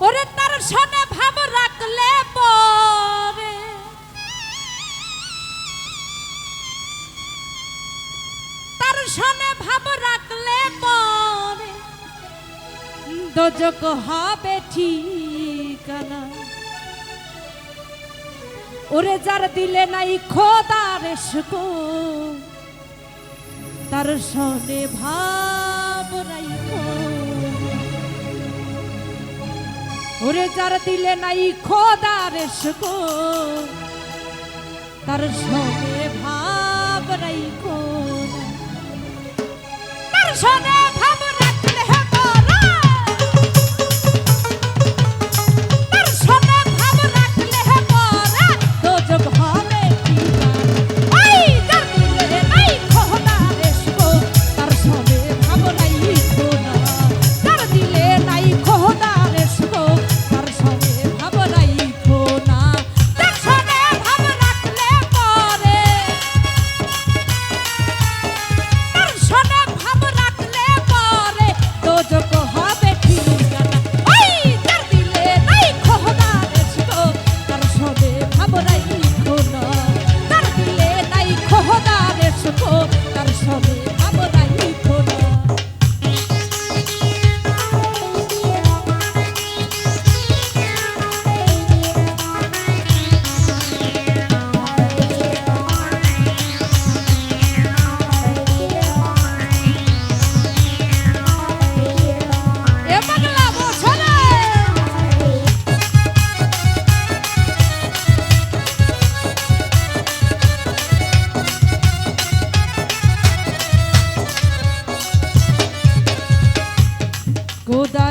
ওরে তার সনে ভাব রাখলে পরে তার সনে ভাব রাখলে পরে দোজক হবে ঠিকানা। ওরে যার দিলে নাই খোদার শকো তার সনে ভাব রাইখো। ওরে যার দিলে নাই খোদার শকো তার সনে ভাব রাইখো। তার সনে ভাব রাখলে পরে তার সনে ভাব রাখলে পরে দোজক হবে ঠিকানা। ওই যার দিলে নাই খোদার শকো তার সনে ভাব রাইখো না। যার দিলে নাই খোদার শকো তার সনে ভাব রাইখো না। তার সনে ভাব রাখলে পরে তার সনে ভাব রাখলে পরে দোজক হবে ঠিকানা। ওই যার দিলে নাই খোদার শকো তার সনে ভাব রাইখো না। যার দিলে নাই খোদার শকো তার সনে ভাব রাইখো না। এ পাগলা বোঝো না। খোদা